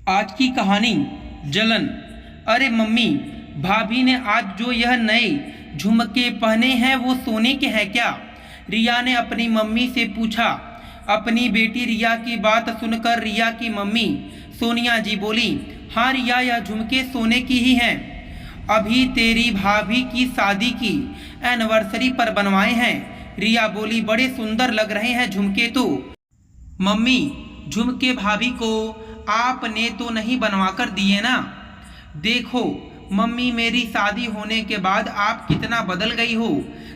आज की कहानी जलन। अरे मम्मी, भाभी ने आज जो यह नए झुमके पहने हैं वो सोने के हैं क्या? रिया ने अपनी मम्मी से पूछा। अपनी बेटी रिया की बात सुनकर रिया की मम्मी सोनिया जी बोली, हाँ रिया, यह झुमके सोने की ही हैं। अभी तेरी भाभी की शादी की एनिवर्सरी पर बनवाए हैं। रिया बोली, बड़े सुंदर लग रहे हैं झुमके तो। मम्मी, झुमके भाभी को आपने तो नहीं बनवा कर दिए ना? देखो मम्मी, मेरी शादी होने के बाद आप कितना बदल गई हो।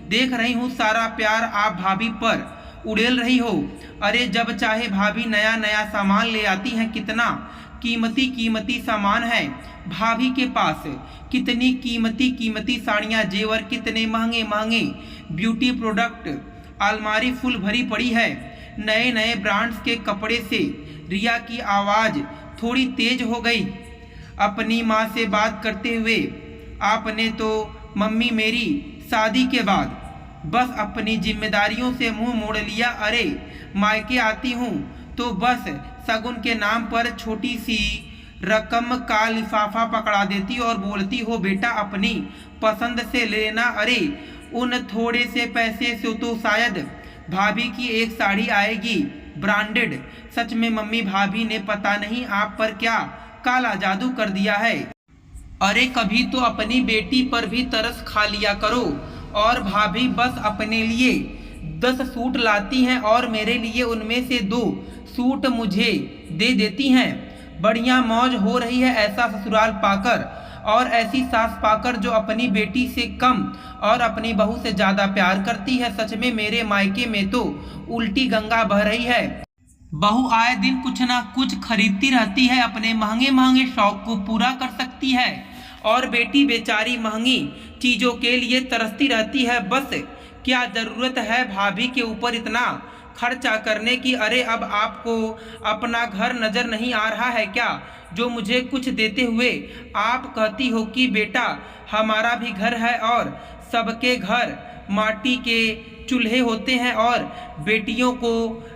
देख रही हूँ सारा प्यार आप भाभी पर उड़ेल रही हो। अरे जब चाहे भाभी नया नया सामान ले आती हैं। कितना कीमती कीमती सामान है भाभी के पास। कितनी कीमती कीमती साड़ियाँ, जेवर, कितने महंगे महंगे ब्यूटी प्रोडक्ट, अलमारी फुल भरी पड़ी है नए नए ब्रांड्स के कपड़े से। रिया की आवाज़ थोड़ी तेज हो गई अपनी माँ से बात करते हुए। आपने तो मम्मी मेरी शादी के बाद बस अपनी जिम्मेदारियों से मुंह मोड़ लिया। अरे मायके आती हूँ तो बस शगुन के नाम पर छोटी सी रकम का लिफाफा पकड़ा देती और बोलती हो, बेटा अपनी पसंद से लेना। अरे उन थोड़े से पैसे से तो शायद भाभी की एक साड़ी आएगी ब्रांडेड। सच में मम्मी, भाभी ने पता नहीं आप पर क्या काला जादू कर दिया है। अरे कभी तो अपनी बेटी पर भी तरस खा लिया करो। और भाभी बस अपने लिए 10 सूट लाती हैं और मेरे लिए उनमें से 2 सूट मुझे दे देती हैं। बढ़िया मौज हो रही है ऐसा ससुराल पाकर और ऐसी सास पाकर जो अपनी बेटी से कम और अपनी बहू से ज़्यादा प्यार करती है। सच में मेरे मायके में तो उल्टी गंगा बह रही है। बहू आए दिन कुछ ना कुछ खरीदती रहती है, अपने महंगे महंगे शौक को पूरा कर सकती है और बेटी बेचारी महंगी चीज़ों के लिए तरसती रहती है। बस क्या ज़रूरत है भाभी के ऊपर इतना खर्चा करने की? अरे अब आपको अपना घर नज़र नहीं आ रहा है क्या, जो मुझे कुछ देते हुए आप कहती हो कि बेटा हमारा भी घर है और सबके घर माटी के चूल्हे होते हैं और बेटियों को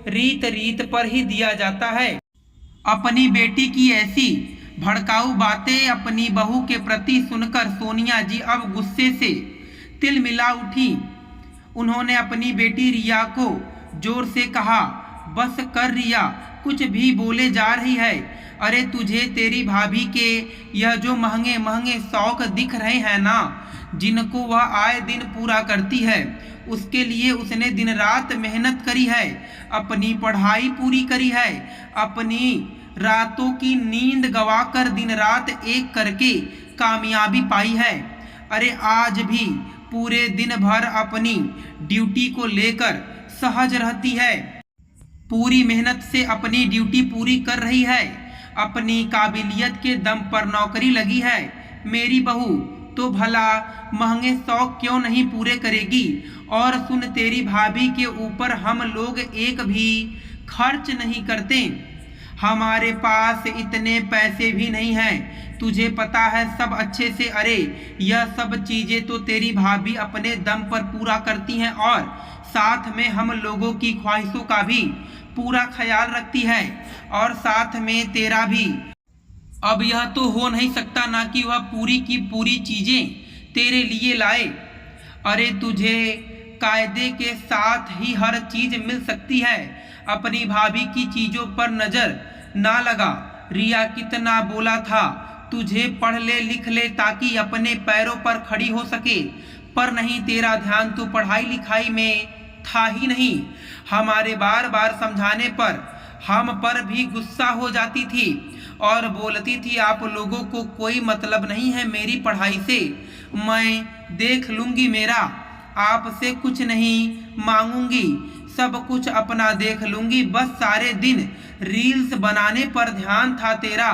रीत रीत पर ही दिया जाता है। अपनी बेटी की ऐसी भड़काऊ बातें अपनी बहू के प्रति सुनकर सोनिया जी अब गुस्से से तिलमिला उठी। उन्होंने अपनी बेटी रिया को जोर से कहा, बस कर रिया, कुछ भी बोले जा रही है। अरे तुझे तेरी भाभी के यह जो महंगे महंगे शौक दिख रहे हैं ना, जिनको वह आए दिन पूरा करती है, उसके लिए उसने दिन रात मेहनत करी है, अपनी पढ़ाई पूरी करी है, अपनी रातों की नींद गवाकर दिन रात एक करके कामयाबी पाई है। अरे आज भी पूरे दिन भर अपनी ड्यूटी को लेकर सहज रहती है, पूरी मेहनत से अपनी ड्यूटी पूरी कर रही है, अपनी काबिलियत के दम पर नौकरी लगी है। मेरी बहू तो भला महंगे शौक क्यों नहीं पूरे करेगी? और सुन, तेरी भाभी के ऊपर हम लोग एक भी खर्च नहीं करते, हमारे पास इतने पैसे भी नहीं हैं, तुझे पता है सब अच्छे से। अरे यह सब चीज़ें तो तेरी भाभी अपने दम पर पूरा करती हैं और साथ में हम लोगों की ख्वाहिशों का भी पूरा ख्याल रखती है और साथ में तेरा भी। अब यह तो हो नहीं सकता ना कि वह पूरी की पूरी चीज़ें तेरे लिए लाए। अरे तुझे कायदे के साथ ही हर चीज़ मिल सकती है, अपनी भाभी की चीज़ों पर नज़र ना लगा। रिया कितना बोला था तुझे पढ़ ले लिख ले ताकि अपने पैरों पर खड़ी हो सके, पर नहीं, तेरा ध्यान तो पढ़ाई लिखाई में था ही नहीं। हमारे बार बार समझाने पर हम पर भी गुस्सा हो जाती थी और बोलती थी, आप लोगों को कोई मतलब नहीं है मेरी पढ़ाई से, मैं देख लूँगी, मेरा आपसे कुछ नहीं मांगूंगी, सब कुछ अपना देख लूँगी, बस सारे दिन रील्स बनाने पर ध्यान था तेरा।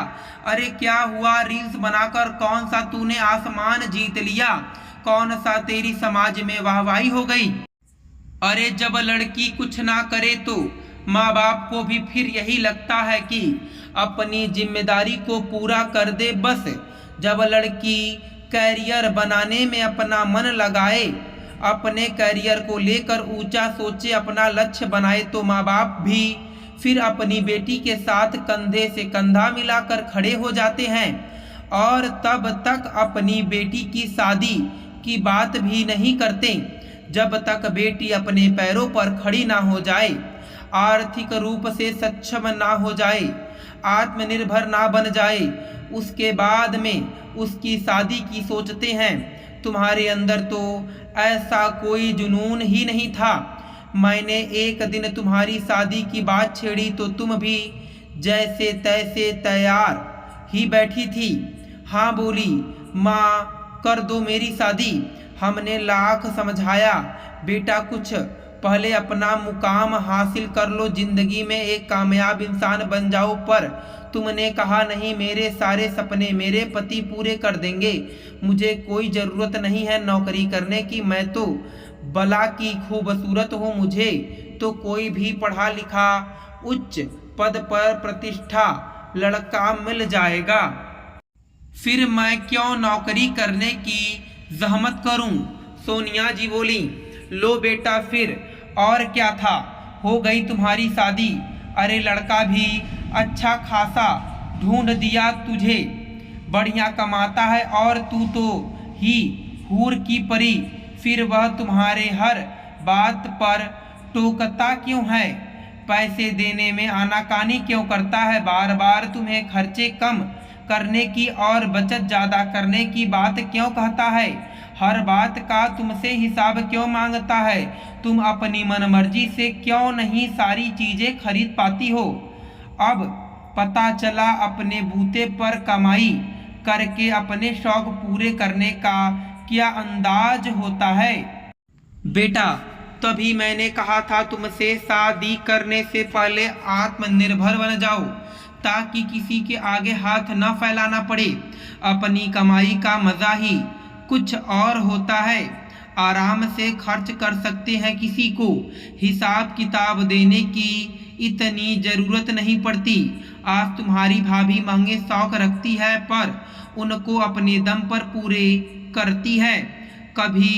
अरे क्या हुआ रील्स बनाकर? कौन सा तूने आसमान जीत लिया? कौन सा तेरी समाज में वाहवाही हो गई? अरे जब लड़की कुछ ना करे तो माँ बाप को भी फिर यही लगता है कि अपनी जिम्मेदारी को पूरा कर दे। बस जब लड़की कैरियर बनाने में अपना मन लगाए, अपने कैरियर को लेकर ऊंचा सोचे, अपना लक्ष्य बनाए, तो माँ बाप भी फिर अपनी बेटी के साथ कंधे से कंधा मिलाकर खड़े हो जाते हैं और तब तक अपनी बेटी की शादी की बात भी नहीं करते जब तक बेटी अपने पैरों पर खड़ी ना हो जाए, आर्थिक रूप से सक्षम ना हो जाए, आत्मनिर्भर ना बन जाए। उसके बाद में उसकी शादी की सोचते हैं। तुम्हारे अंदर तो ऐसा कोई जुनून ही नहीं था। मैंने एक दिन तुम्हारी शादी की बात छेड़ी तो तुम भी जैसे तैसे तैयार ही बैठी थी। हाँ बोली, माँ कर दो मेरी शादी। हमने लाख समझाया, बेटा कुछ पहले अपना मुकाम हासिल कर लो, जिंदगी में एक कामयाब इंसान बन जाओ। पर तुमने कहा नहीं, मेरे सारे सपने मेरे पति पूरे कर देंगे। मुझे कोई ज़रूरत नहीं है नौकरी करने की, मैं तो बला की खूबसूरत हूँ। मुझे तो कोई भी पढ़ा लिखा उच्च पद पर प्रतिष्ठा लड़का मिल जाएगा। फिर मैं क्यों नौकरी करने की जहमत करूं? सोनिया जी बोली, लो बेटा फिर और क्या था, हो गई तुम्हारी शादी। अरे लड़का भी अच्छा खासा ढूंढ दिया तुझे, बढ़िया कमाता है और तू तो ही हूर की परी। फिर वह तुम्हारे हर बात पर टोकता क्यों है? पैसे देने में आनाकानी क्यों करता है? बार बार तुम्हें खर्चे कम करने की और बचत ज़्यादा करने की बात क्यों कहता है? हर बात का तुमसे हिसाब क्यों मांगता है? तुम अपनी मनमर्जी से क्यों नहीं सारी चीज़ें खरीद पाती हो? अब पता चला अपने बूते पर कमाई करके अपने शौक पूरे करने का क्या अंदाज होता है। बेटा तभी मैंने कहा था तुमसे, शादी करने से पहले आत्मनिर्भर बन जाओ ताकि किसी के आगे हाथ न फैलाना पड़े। अपनी कमाई का मज़ा ही कुछ और होता है। आराम से खर्च कर सकते हैं, किसी को हिसाब किताब देने की इतनी ज़रूरत नहीं पड़ती। आज तुम्हारी भाभी महंगे शौक रखती है पर उनको अपने दम पर पूरे करती है। कभी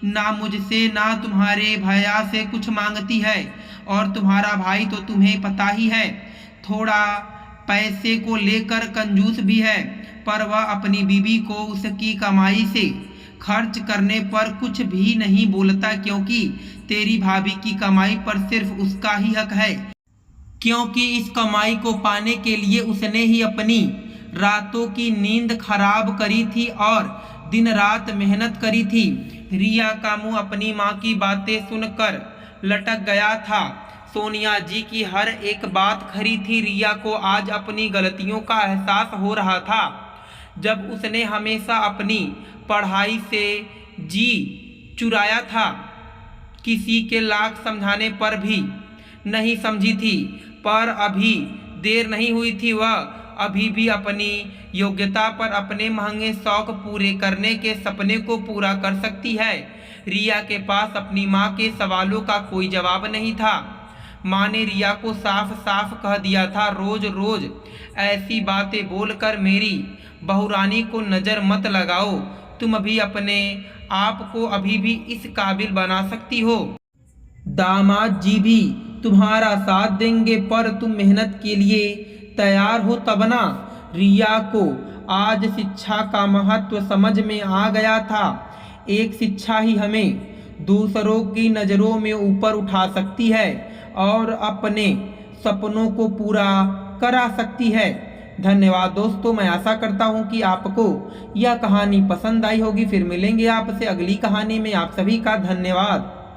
ना मुझसे ना तुम्हारे भैया से कुछ मांगती है। और तुम्हारा भाई तो तुम्हें पता ही है, थोड़ा पैसे को लेकर कंजूस भी है, पर वह अपनी बीवी को उसकी कमाई से खर्च करने पर कुछ भी नहीं बोलता, क्योंकि तेरी भाभी की कमाई पर सिर्फ उसका ही हक है, क्योंकि इस कमाई को पाने के लिए उसने ही अपनी रातों की नींद खराब करी थी और दिन रात मेहनत करी थी। रिया का मुंह अपनी माँ की बातें सुनकर लटक गया था। सोनिया जी की हर एक बात खरी थी। रिया को आज अपनी गलतियों का एहसास हो रहा था। जब उसने हमेशा अपनी पढ़ाई से जी चुराया था, किसी के लाख समझाने पर भी नहीं समझी थी, पर अभी देर नहीं हुई थी। वह अभी भी अपनी योग्यता पर अपने महंगे शौक पूरे करने के सपने को पूरा कर सकती है। रिया के पास अपनी माँ के सवालों का कोई जवाब नहीं था। माँ ने रिया को साफ साफ कह दिया था, रोज रोज ऐसी बातें बोलकर मेरी बहुरानी को नज़र मत लगाओ। तुम भी अपने आप को अभी भी इस काबिल बना सकती हो। दामाद जी भी तुम्हारा साथ देंगे, पर तुम मेहनत के लिए तैयार हो तब ना। रिया को आज शिक्षा का महत्व समझ में आ गया था। एक शिक्षा ही हमें दूसरों की नज़रों में ऊपर उठा सकती है और अपने सपनों को पूरा करा सकती है। धन्यवाद दोस्तों, मैं आशा करता हूँ कि आपको यह कहानी पसंद आई होगी। फिर मिलेंगे आपसे अगली कहानी में। आप सभी का धन्यवाद।